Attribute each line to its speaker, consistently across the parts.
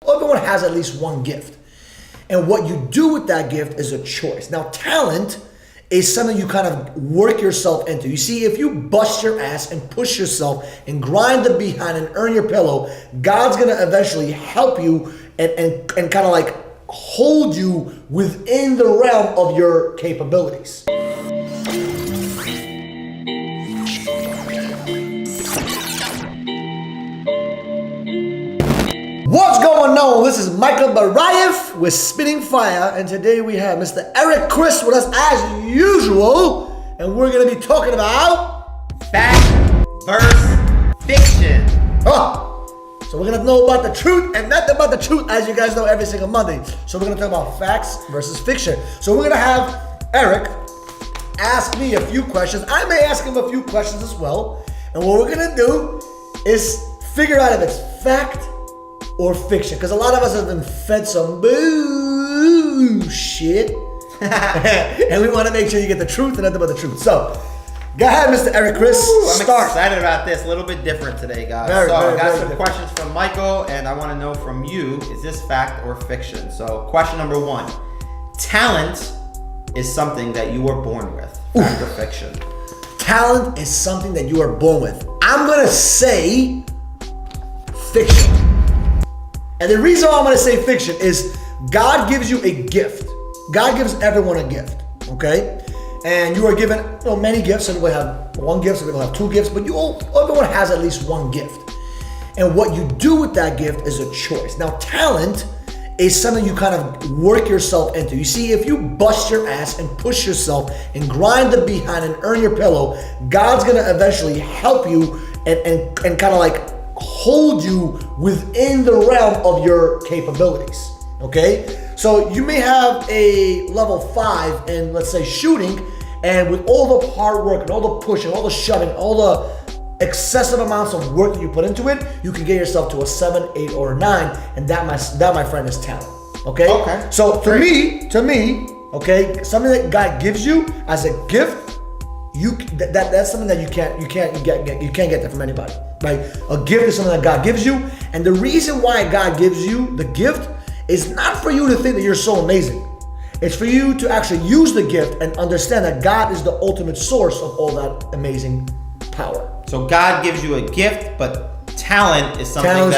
Speaker 1: Everyone has at least one gift. And what you do with that gift is a choice. Now, talent is something you kind of work yourself into. You see, if you bust your ass and push yourself and grind the behind and earn your pillow, God's gonna eventually help you and kind of like hold you within the realm of your capabilities. What's going on? This is Michael Barayev with Spitting Fire, and today we have Mr. Eric Chris with us as usual, and we're going to be talking about
Speaker 2: fact versus fiction.
Speaker 1: So we're going to know about the truth and nothing about the truth, as you guys know, every single Monday. So we're going to talk about facts versus fiction. So we're going to have Eric ask me a few questions. I may ask him a few questions as well, and what we're going to do is figure out if it's fact or fiction, because a lot of us have been fed some bullshit, and we want to make sure you get the truth and nothing but the truth. So, go ahead, Mr. Eric Chris.
Speaker 2: I'm excited about this. A little bit different today, guys. I got some questions from Michael, and I want to know from you: is this fact or fiction? So, question number one: talent is something that you were born with. Fact or fiction?
Speaker 1: Talent is something that you are born with. I'm gonna say fiction. And the reason why I'm going to say fiction is God gives you a gift. God gives everyone a gift, okay? And you are given many gifts. Some people have one gift, some people have two gifts, but everyone has at least one gift. And what you do with that gift is a choice. Now, talent is something you kind of work yourself into. You see, if you bust your ass and push yourself and grind the behind and earn your pillow, God's going to eventually help you and kind of like hold you within the realm of your capabilities, okay? So you may have a level 5 in, let's say, shooting, and with all the hard work and all the pushing, all the shoving, all the excessive amounts of work that you put into it, you can get yourself to a 7, 8, or a 9, and that, my friend, is talent, okay?
Speaker 2: Okay.
Speaker 1: So to me, okay, something that God gives you as a gift, that's something that you can't get that from anybody, right? A gift is something that God gives you, and the reason why God gives you the gift is not for you to think that you're so amazing. It's for you to actually use the gift and understand that God is the ultimate source of all that amazing power.
Speaker 2: So God gives you a gift, but talent is something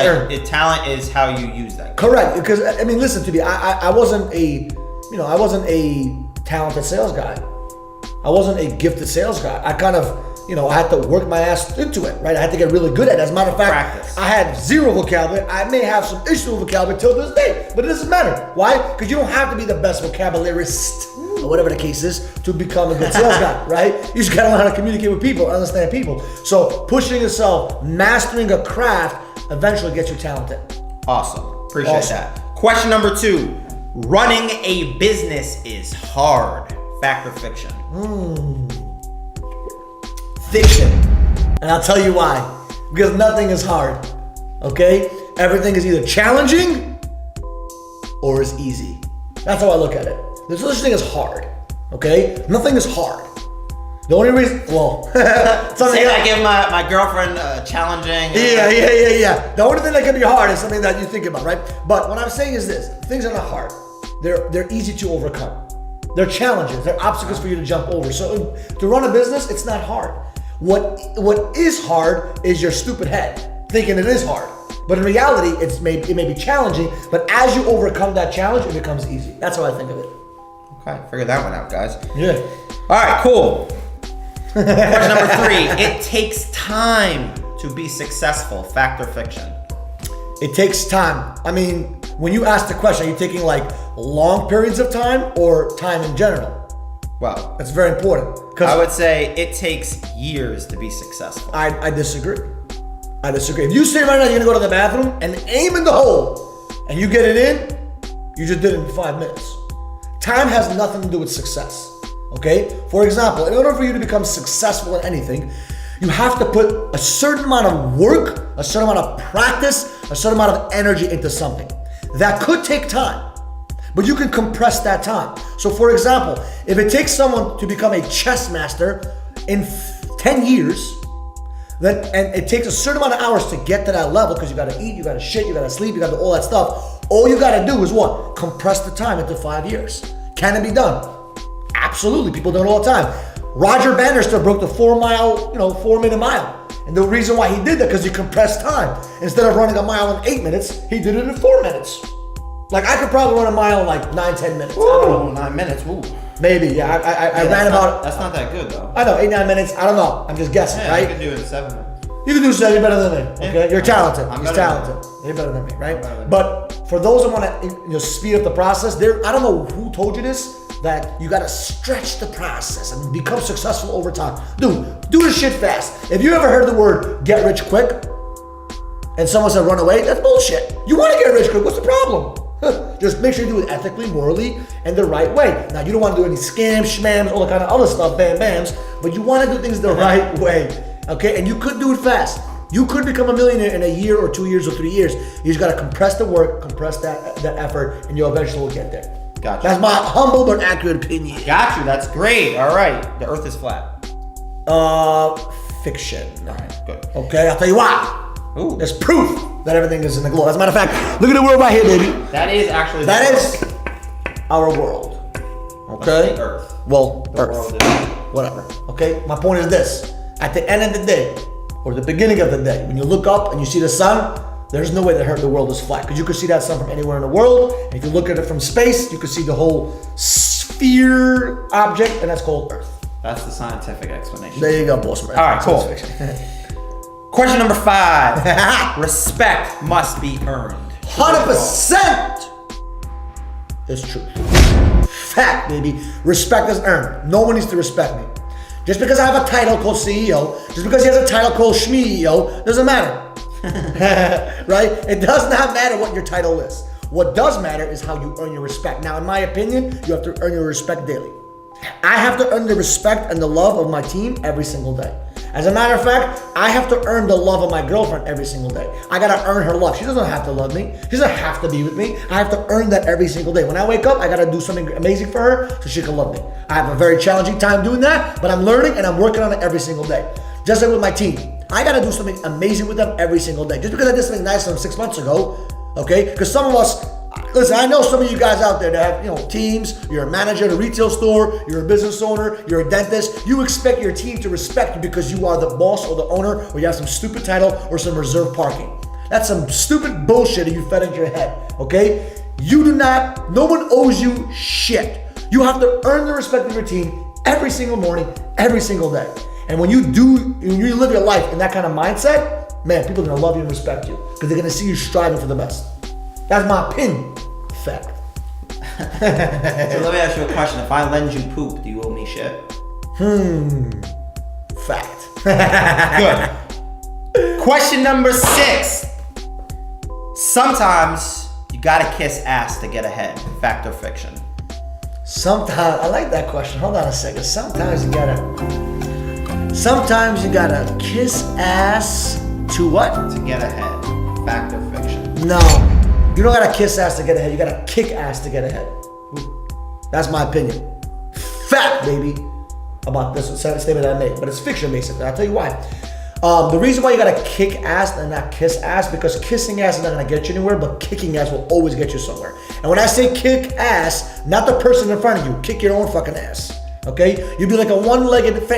Speaker 2: talent is how you use that gift.
Speaker 1: Correct, because I mean, listen to me. I wasn't a talented sales guy. I wasn't a gifted sales guy. I kind of, I had to work my ass into it, right? I had to get really good at it. As a matter of fact,
Speaker 2: practice.
Speaker 1: I had zero vocabulary. I may have some issue with vocabulary till this day, but it doesn't matter. Why? Because you don't have to be the best vocabularists, or whatever the case is, to become a good sales guy, right? You just gotta learn how to communicate with people, understand people. So pushing yourself, mastering a craft, eventually gets you talented.
Speaker 2: Awesome. Appreciate that. Question number 2: running a business is hard. Fact or fiction?
Speaker 1: Fiction. And I'll tell you why. Because nothing is hard, okay? Everything is either challenging or is easy. That's how I look at it. There's no such thing as hard, okay? Nothing is hard. The only reason,
Speaker 2: say I give my girlfriend challenging.
Speaker 1: Yeah. The only thing that can be hard is something that you think about, right? But what I'm saying is this: things are not hard. They're easy to overcome. They're challenges. They're obstacles for you to jump over. So to run a business, it's not hard. What is hard is your stupid head thinking it is hard. But in reality, it may be challenging. But as you overcome that challenge, it becomes easy. That's how I think of it.
Speaker 2: Okay, figure that one out, guys.
Speaker 1: Yeah.
Speaker 2: All right, cool. Question number 3: it takes time to be successful. Fact or fiction?
Speaker 1: It takes time. I mean, when you ask the question, are you taking like long periods of time or time in general?
Speaker 2: Well,
Speaker 1: that's very important.
Speaker 2: I would say it takes years to be successful.
Speaker 1: I disagree. If you say right now you're gonna go to the bathroom and aim in the hole and you get it in, you just did it in 5 minutes. Time has nothing to do with success, okay? For example, in order for you to become successful in anything, you have to put a certain amount of work, a certain amount of practice, a certain amount of energy into something. That could take time, but you can compress that time. So for example, if it takes someone to become a chess master in 10 years, Then, and it takes a certain amount of hours to get to that level because you got to eat, you got to shit, you got to sleep, you got to do all that stuff. All you got to do is what? Compress the time into 5 years. Can it be done? Absolutely. People do it all the time. Roger Bannister broke the 4-minute mile. And the reason why he did that, because he compressed time. Instead of running a mile in 8 minutes, he did it in 4 minutes. Like I could probably run a mile in like 9-10 minutes.
Speaker 2: Ooh, I don't know. 9 minutes. Ooh.
Speaker 1: Maybe, yeah. I ran about.
Speaker 2: That's not that good though.
Speaker 1: I know, 8-9 minutes. I don't know. I'm just guessing,
Speaker 2: yeah,
Speaker 1: right?
Speaker 2: You can do it in 7 minutes.
Speaker 1: You can do 7. You're better than me. Okay,
Speaker 2: Yeah.
Speaker 1: you're talented.
Speaker 2: I'm
Speaker 1: He's talented. You're better than me, right?
Speaker 2: Than
Speaker 1: But for those that want to speed up the process, I don't know who told you this, that you got to stretch the process and become successful over time. Dude, do this shit fast. If you ever heard the word "get rich quick" and someone said "run away," that's bullshit. You want to get rich quick? What's the problem? Just make sure you do it ethically, morally, and the right way. Now, you don't want to do any scams, schmams, all the kind of other stuff, bam, bams, but you want to do things the right way, okay? And you could do it fast. You could become a millionaire in a year or 2 years or 3 years. You just got to compress the work, compress that effort, and you eventually will get there.
Speaker 2: Gotcha.
Speaker 1: That's my humble but accurate opinion.
Speaker 2: Got you. That's great. All right. The Earth is flat.
Speaker 1: Fiction.
Speaker 2: All right. Good.
Speaker 1: Okay, I'll tell you why.
Speaker 2: Ooh.
Speaker 1: There's proof that everything is in the globe. As a matter of fact, look at the world right here, baby.
Speaker 2: That is actually.
Speaker 1: That is our world. Okay.
Speaker 2: The Earth.
Speaker 1: Well,
Speaker 2: The
Speaker 1: Earth.
Speaker 2: world is.
Speaker 1: Whatever. Okay. My point is this: at the end of the day, or the beginning of the day, when you look up and you see the sun, there's no way that the world is flat, because you could see that sun from anywhere in the world. And if you look at it from space, you could see the whole sphere object, and that's called Earth.
Speaker 2: That's the scientific explanation.
Speaker 1: There you go, boss man.
Speaker 2: All right, cool. Question number 5.
Speaker 1: Respect
Speaker 2: Respect must be earned.
Speaker 1: 100% is true. Fact, baby. Respect is earned. No one needs to respect me. Just because I have a title called CEO, just because he has a title called SMEO, doesn't matter. Right? It does not matter what your title is. What does matter is how you earn your respect. Now, in my opinion, you have to earn your respect daily. I have to earn the respect and the love of my team every single day. As a matter of fact, I have to earn the love of my girlfriend every single day. I gotta earn her love. She doesn't have to love me. She doesn't have to be with me. I have to earn that every single day. When I wake up, I gotta do something amazing for her so she can love me. I have a very challenging time doing that, but I'm learning and I'm working on it every single day. Just like with my team. I gotta do something amazing with them every single day. Just because I did something nice to them 6 months ago, okay? Because some of us, listen, I know some of you guys out there that have, teams. You're a manager at a retail store. You're a business owner. You're a dentist. You expect your team to respect you because you are the boss or the owner, or you have some stupid title or some reserved parking. That's some stupid bullshit that you fed into your head, okay? No one owes you shit. You have to earn the respect of your team every single morning, every single day. And when you live your life in that kind of mindset, man, people are gonna love you and respect you because they're gonna see you striving for the best. That's my opinion. Fact.
Speaker 2: So let me ask you a question. If I lend you poop, do you owe me shit?
Speaker 1: Fact.
Speaker 2: Good. Question number 6. Sometimes you gotta kiss ass to get ahead. Fact or fiction?
Speaker 1: Sometimes, I like that question. Hold on a second. Sometimes you gotta kiss ass to what?
Speaker 2: To get ahead. Fact or fiction?
Speaker 1: No. You don't gotta kiss ass to get ahead. You gotta kick ass to get ahead. That's my opinion. Fact, baby, about this statement that I made. But it's fiction, basically. I'll tell you why. The reason why you gotta kick ass and not kiss ass, because kissing ass is not gonna get you anywhere, but kicking ass will always get you somewhere. And when I say kick ass, not the person in front of you, kick your own fucking ass. Okay? You'd be like a one-legged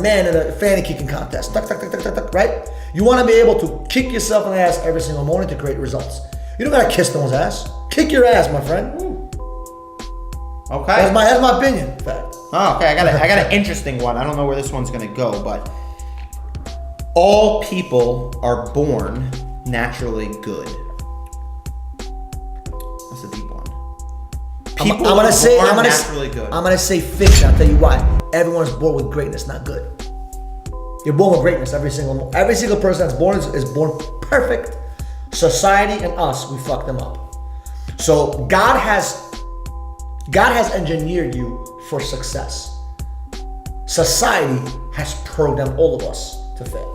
Speaker 1: man in a fanny kicking contest. Tuck, tuck, tuck, tuck, tuck, tuck, right? You want to be able to kick yourself in the ass every single morning to create results. You don't gotta kiss no one's ass. Kick your ass, my friend.
Speaker 2: Okay.
Speaker 1: That's my opinion. In fact.
Speaker 2: Oh, okay. I got an interesting one. I don't know where this one's gonna go, but all people are born naturally good. That's a deep one. People are born naturally good.
Speaker 1: I'm gonna say fiction. I'll tell you why. Everyone's born with greatness, not good. You're born with greatness. Every single person that's born is born perfect. Society and us, we fuck them up. So God has engineered you for success. Society has programmed all of us to fail.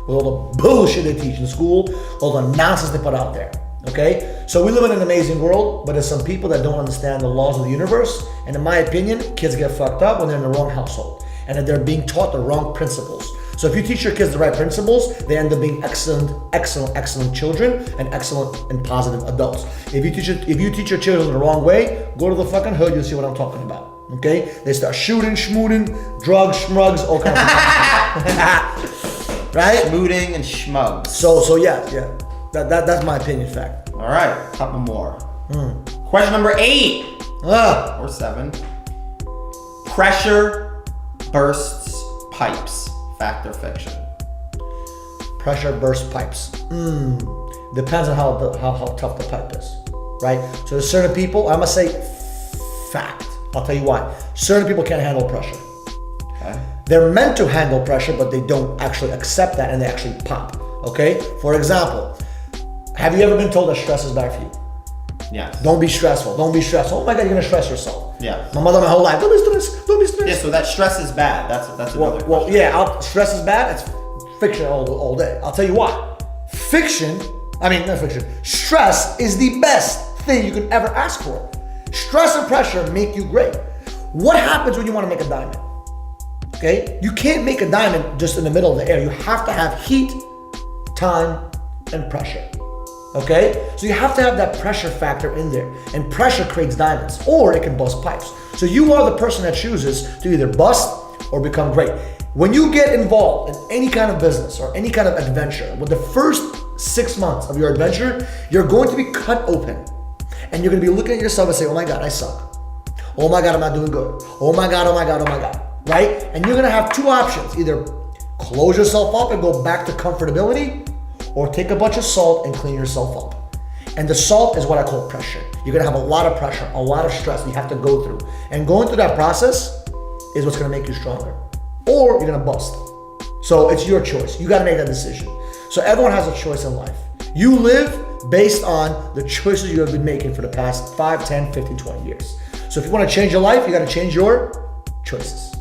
Speaker 1: With all the bullshit they teach in school, all the nonsense they put out there. Okay? So we live in an amazing world, but there's some people that don't understand the laws of the universe. And in my opinion, kids get fucked up when they're in the wrong household. and that they're being taught the wrong principles. So if you teach your kids the right principles, they end up being excellent children and excellent and positive adults. If you teach your children the wrong way, go to the fucking hood, you'll see what I'm talking about. Okay? They start shooting, schmooting, drugs, schmugs, all kinds of stuff. Right?
Speaker 2: Schmooting and schmugs.
Speaker 1: So yeah. That's my opinion fact.
Speaker 2: All right, couple more. Question number 8 or 7. Pressure bursts pipes. Fact or fiction?
Speaker 1: Pressure burst pipes. Depends on how tough the pipe is, right? So there's certain people, I'm gonna say fact. I'll tell you why. Certain people can't handle pressure.
Speaker 2: Okay.
Speaker 1: They're meant to handle pressure, but they don't actually accept that and they actually pop. Okay? For example, have you ever been told that stress is bad for you?
Speaker 2: Yes.
Speaker 1: Don't be stressful. Don't be stressful. Oh my God, you're gonna stress yourself.
Speaker 2: Yeah.
Speaker 1: My mother my whole life. Don't be stressed. Don't be stressed.
Speaker 2: Yeah. So that stress is bad. That's another question.
Speaker 1: Well, yeah. Stress is bad. It's fiction all day. I'll tell you why. Not fiction. Stress is the best thing you could ever ask for. Stress and pressure make you great. What happens when you want to make a diamond? Okay, you can't make a diamond just in the middle of the air. You have to have heat, time, and pressure. Okay, so you have to have that pressure factor in there, and pressure creates diamonds, or it can bust pipes. So you are the person that chooses to either bust or become great. When you get involved in any kind of business or any kind of adventure, with the first 6 months of your adventure, you're going to be cut open, and you're going to be looking at yourself and say, "Oh my God, I suck. Oh my God, I'm not doing good. Oh my God, oh my God, oh my God." Right? And you're going to have two options: either close yourself up and go back to comfortability, or take a bunch of salt and clean yourself up. And the salt is what I call pressure. You're gonna have a lot of pressure, a lot of stress you have to go through. And going through that process is what's gonna make you stronger. Or you're gonna bust. So it's your choice. You gotta make that decision. So everyone has a choice in life. You live based on the choices you have been making for the past 5, 10, 15, 20 years. So if you wanna change your life, you gotta change your choices.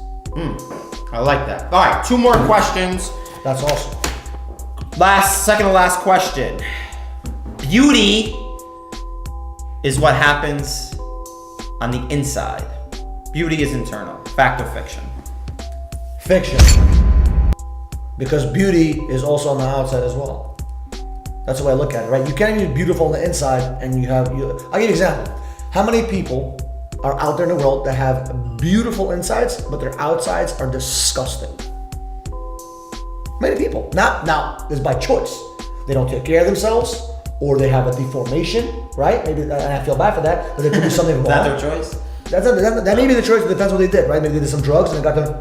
Speaker 2: I like that. All right, 2 more questions.
Speaker 1: That's awesome.
Speaker 2: Second to last question. Beauty is what happens on the inside. Beauty is internal. Fact or fiction?
Speaker 1: Fiction. Because beauty is also on the outside as well. That's the way I look at it, right? You can't be beautiful on the inside and I'll give you an example. How many people are out there in the world that have beautiful insides, but their outsides are disgusting? Many people. Now, it's by choice. They don't take care of themselves, or they have a deformation, right? Maybe, and I feel bad for that, but there could be something wrong.
Speaker 2: Is that their choice?
Speaker 1: That may be the choice. It depends what they did, right? Maybe they did some drugs and they got them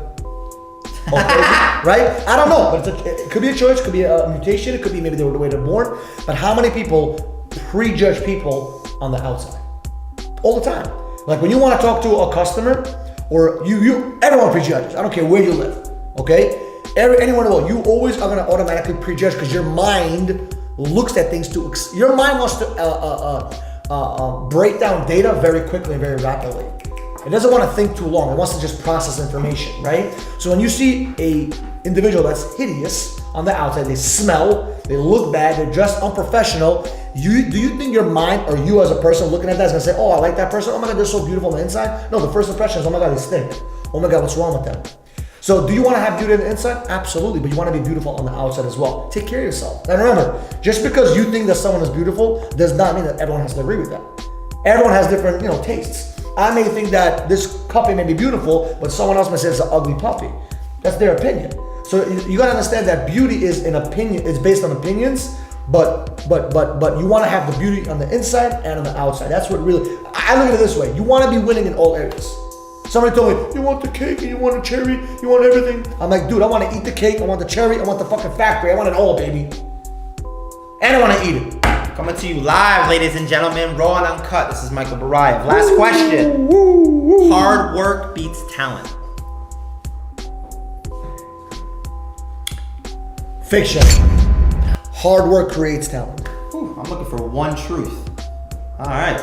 Speaker 1: all crazy, right? I don't know, but it could be a choice. It could be a mutation. It could be maybe they were the way they're born. But how many people prejudge people on the outside? All the time. Like when you want to talk to a customer, or everyone prejudges. I don't care where you live, okay? Anyone in the world, you always are gonna automatically prejudge because your mind looks at things your mind wants to break down data very quickly and very rapidly. It doesn't want to think too long. It wants to just process information, right? So when you see a individual that's hideous on the outside, they smell, they look bad, they're dressed unprofessional, do you think your mind or you as a person looking at that is gonna say, "Oh, I like that person. Oh my God, they're so beautiful on the inside"? No, the first impression is, "Oh my God, they stink. Oh my God, what's wrong with them?" So do you want to have beauty on the inside? Absolutely, but you want to be beautiful on the outside as well. Take care of yourself. And remember, just because you think that someone is beautiful does not mean that everyone has to agree with that. Everyone has different, tastes. I may think that this puppy may be beautiful, but someone else may say it's an ugly puppy. That's their opinion. So you got to understand that beauty is an opinion. It's based on opinions, but you want to have the beauty on the inside and on the outside. That's what really. I look at it this way: you want to be winning in all areas. Somebody told me, "You want the cake and you want the cherry, you want everything." I'm like, dude, I want to eat the cake, I want the cherry, I want the fucking factory, I want it all, baby. And I want to eat it.
Speaker 2: Coming to you live, ladies and gentlemen, raw and uncut. This is Michael Barayev. Last question. Hard work beats talent.
Speaker 1: Fiction. Hard work creates talent.
Speaker 2: I'm looking for one truth. All right.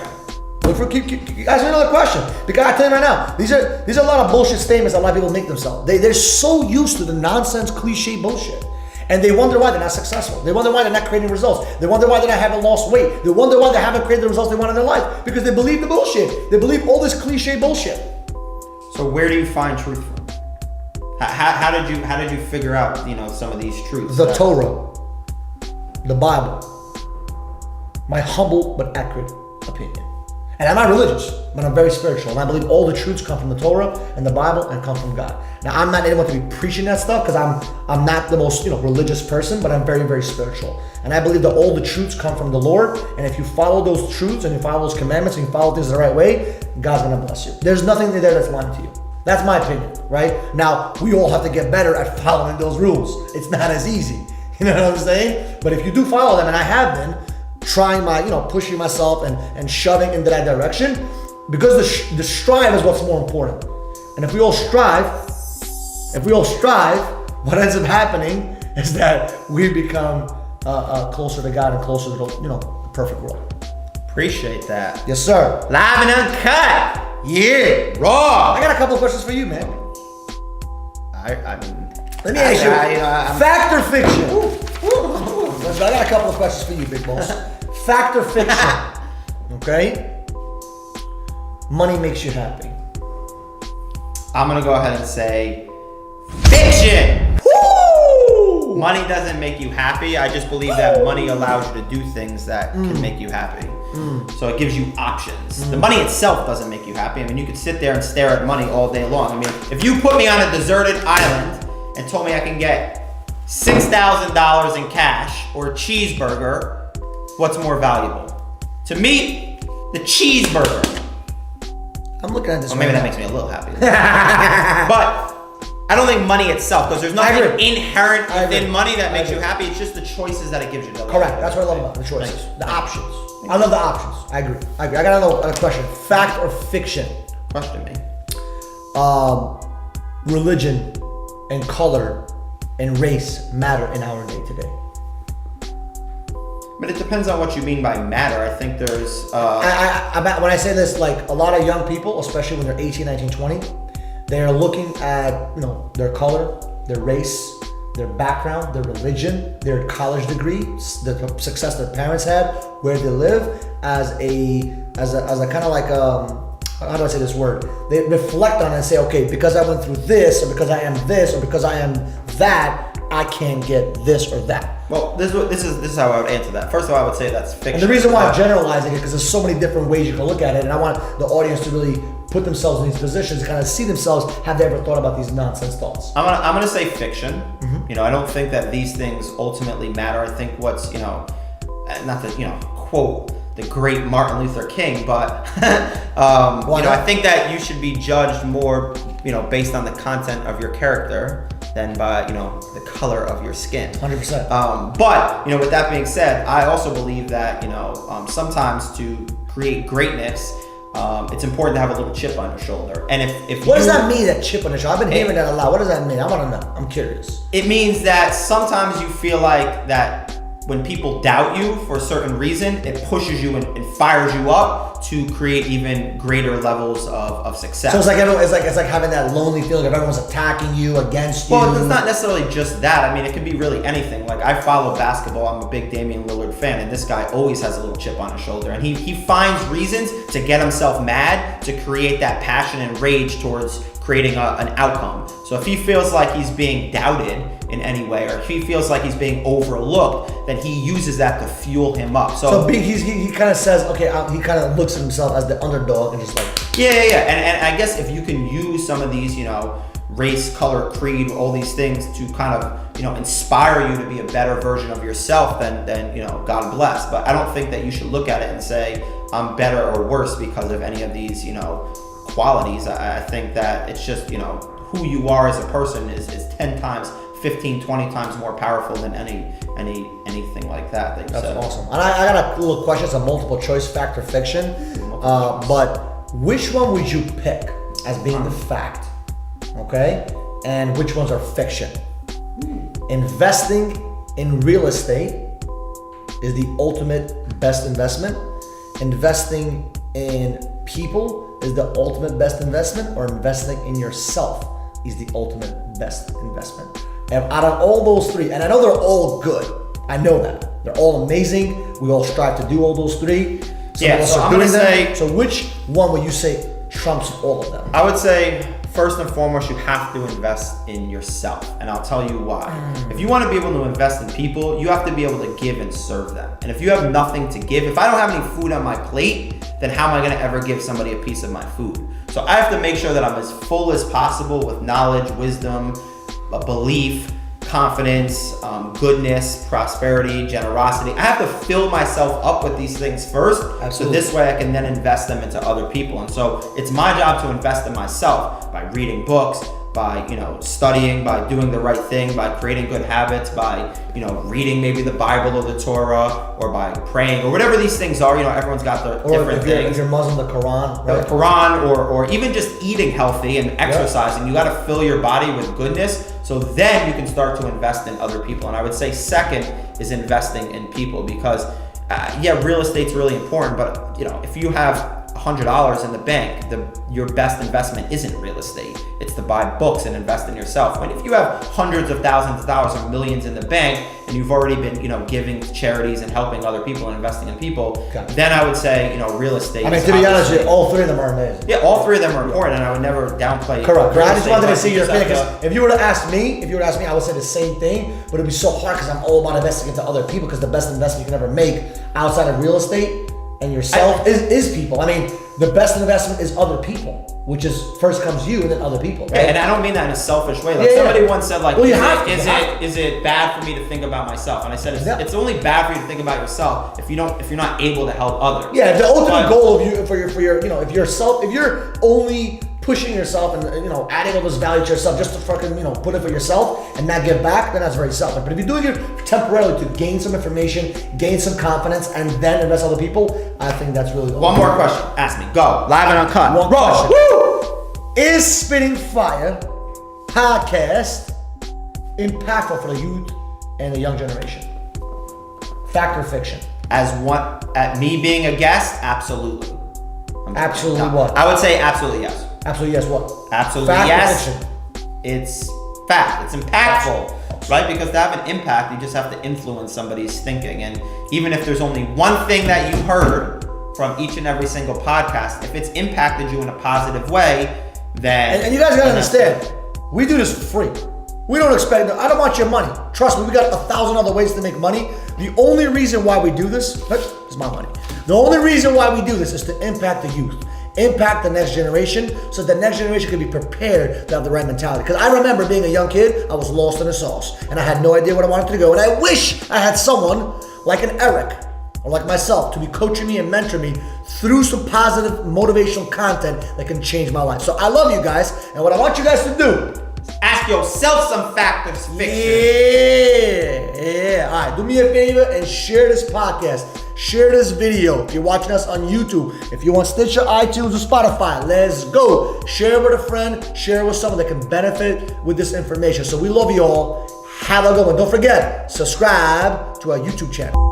Speaker 1: Keep ask me another question, because I tell you right now, these are a lot of bullshit statements that a lot of people make themselves. They're so used to the nonsense cliche bullshit, and they wonder why they're not successful. They wonder why they're not creating results. They wonder why they haven't lost weight. They wonder why they haven't created the results they want in their life, because they believe the bullshit. They believe all this cliche bullshit.
Speaker 2: So where do you find truth from? How did you figure out some of these truths?
Speaker 1: The Torah, the Bible. My humble but accurate opinion. And I'm not religious, but I'm very spiritual. And I believe all the truths come from the Torah and the Bible and come from God. Now, I'm not anyone to be preaching that stuff because I'm not the most religious person, but I'm very, very spiritual. And I believe that all the truths come from the Lord. And if you follow those truths and you follow those commandments and you follow things the right way, God's gonna bless you. There's nothing there that's lying to you. That's my opinion, right? Now, we all have to get better at following those rules. It's not as easy. You know what I'm saying? But if you do follow them, and I have been, trying pushing myself and shoving into that direction, because the strive is what's more important. And if we all strive, what ends up happening is that we become closer to God and closer to the perfect world.
Speaker 2: Appreciate that.
Speaker 1: Yes, sir.
Speaker 2: Live and uncut. Yeah, raw.
Speaker 1: I got a couple of questions for you, man.
Speaker 2: I mean,
Speaker 1: let me ask you, fact or fiction? I got a couple of questions for you, big boss. Fact or fiction? Okay. Money makes you happy.
Speaker 2: I'm gonna go ahead and say fiction.
Speaker 1: Woo!
Speaker 2: Money doesn't make you happy. I just believe that money allows you to do things that can make you happy. So it gives you options. The money itself doesn't make you happy. I mean, you could sit there and stare at money all day long. I mean, if you put me on a deserted island and told me I can get $6,000 in cash or a cheeseburger, what's more valuable? To me, the cheeseburger.
Speaker 1: I'm looking at this.
Speaker 2: Well, maybe that makes me a little happy. But I don't think money itself, because there's nothing inherent within money that makes you happy. It's just the choices that it gives you.
Speaker 1: Correct. That's what I love about the choices. The options. I love the options. I agree. I got another question. Fact or fiction?
Speaker 2: Question me.
Speaker 1: Religion and color and race matter in our day today.
Speaker 2: But it depends on what you mean by matter. I think there's...
Speaker 1: when I say this, like a lot of young people, especially when they're 18, 19, 20, they're looking at their color, their race, their background, their religion, their college degree, the success their parents had, where they live, as a kind of like how do I say this word? They reflect on it and say, okay, because I went through this, or because I am this, or because I am that, I can't get this or that.
Speaker 2: Well, this is how I would answer that. First of all, I would say that's fiction.
Speaker 1: And the reason why I'm generalizing it, because there's so many different ways you can look at it, and I want the audience to really put themselves in these positions, kind of see themselves. Have they ever thought about these nonsense thoughts?
Speaker 2: I'm gonna say fiction. Mm-hmm. I don't think that these things ultimately matter. I think what's not to quote the great Martin Luther King, but I think that you should be judged more based on the content of your character than by the color of your skin.
Speaker 1: 100%.
Speaker 2: But with that being said, I also believe that sometimes to create greatness, it's important to have a little chip on your shoulder. And if
Speaker 1: what does that mean, that chip on your shoulder? I've been hearing that a lot. What does that mean? I want to know. I'm curious.
Speaker 2: It means that sometimes you feel like that when people doubt you for a certain reason, it pushes you and fires you up to create even greater levels of success.
Speaker 1: So it's like having that lonely feeling of everyone's attacking you, against you.
Speaker 2: Well, it's not necessarily just that. I mean, it could be really anything. Like, I follow basketball. I'm a big Damian Lillard fan, and this guy always has a little chip on his shoulder, and he finds reasons to get himself mad, to create that passion and rage towards creating an outcome. So if he feels like he's being doubted in any way, or if he feels like he's being overlooked, then he uses that to fuel him up. So
Speaker 1: he kind of says, okay, he kind of looks at himself as the underdog and just like...
Speaker 2: Yeah. And I guess if you can use some of these, race, color, creed, all these things to kind of, inspire you to be a better version of yourself, then God bless. But I don't think that you should look at it and say, I'm better or worse because of any of these, qualities. I think that it's just, who you are as a person is 10 times, 15, 20 times more powerful than anything like that you
Speaker 1: That's
Speaker 2: said.
Speaker 1: Awesome. And I got a little question. It's a multiple choice, fact or fiction. But which one would you pick as being the fact? Okay? And which ones are fiction? Investing in real estate is the ultimate best investment. Investing in people is the ultimate best investment, or investing in yourself is the ultimate best investment. And out of all those three, and I know they're all good, I know that. They're all amazing. We all strive to do all those three.
Speaker 2: So I'm gonna say,
Speaker 1: so which one would you say trumps all of them?
Speaker 2: I would say first and foremost, you have to invest in yourself. And I'll tell you why. If you want to be able to invest in people, you have to be able to give and serve them. And if you have nothing to give, if I don't have any food on my plate, then how am I going to ever give somebody a piece of my food? So I have to make sure that I'm as full as possible with knowledge, wisdom, a belief, confidence, goodness, prosperity, generosity. I have to fill myself up with these things first. Absolutely. So this way I can then invest them into other people. And so it's my job to invest in myself by reading books, by studying, by doing the right thing, by creating good habits, by reading maybe the Bible or the Torah, or by praying, or whatever these things are. Everyone's got their different things.
Speaker 1: If you're Muslim, the Quran,
Speaker 2: right? The Quran, or even just eating healthy and exercising. You got to fill your body with goodness, so then you can start to invest in other people. And I would say second is investing in people, because real estate's really important, but if you have $100 in the bank, your best investment isn't real estate. It's to buy books and invest in yourself. But if you have hundreds of thousands of dollars or millions in the bank, and you've already been, giving to charities and helping other people and investing in people, then I would say, real estate.
Speaker 1: I mean, to be honest with you, all three of them are amazing.
Speaker 2: Yeah, all three of them are important, and I would never downplay.
Speaker 1: Correct. I just wanted to see your opinion, because if you were to ask me, I would say the same thing, but it'd be so hard because I'm all about investing into other people, because the best investment you can ever make outside of real estate and yourself is people. I mean, the best investment is other people, which is first comes you and then other people. Right?
Speaker 2: Yeah, and I don't mean that in a selfish way. Like somebody once said, is it bad for me to think about myself? And I said, it's only bad for you to think about yourself if you're not able to help others.
Speaker 1: Yeah, the ultimate goal of you for your if you're only pushing yourself and adding all this value to yourself just to fucking put it for yourself and not give back, then that's very selfish. But if you're doing it temporarily to gain some information, gain some confidence, and then invest in other people, I think that's really
Speaker 2: One more question. Ask me. Go. Live and uncut.
Speaker 1: One question. Woo! Is Spitting Fire podcast impactful for the youth and the young generation? Fact or fiction?
Speaker 2: At me being a guest, absolutely.
Speaker 1: Absolutely what?
Speaker 2: I would say absolutely yes.
Speaker 1: Absolutely yes what?
Speaker 2: Absolutely
Speaker 1: fact
Speaker 2: yes.
Speaker 1: Or fiction?
Speaker 2: It's fact. It's impactful, right? Because to have an impact, you just have to influence somebody's thinking. And even if there's only one thing that you heard from each and every single podcast, if it's impacted you in a positive way, then...
Speaker 1: And you guys gotta understand, we do this for free. We don't expect, I don't want your money. Trust me, we got 1,000 other ways to make money. The only reason why we do this is my money. The only reason why we do this is to impact the youth, impact the next generation, so the next generation can be prepared to have the right mentality. Because I remember being a young kid, I was lost in the sauce, and I had no idea where I wanted to go. And I wish I had someone like an Eric, or like myself, to be coaching me and mentoring me through some positive motivational content that can change my life. So I love you guys, and what I want you guys to do,
Speaker 2: ask yourself some fact or fiction.
Speaker 1: Yeah. All right, do me a favor and share this podcast. Share this video. If you're watching us on YouTube, if you want Stitcher, iTunes, or Spotify, let's go. Share it with a friend. Share it with someone that can benefit with this information. So we love you all. Have a good one. Don't forget, subscribe to our YouTube channel.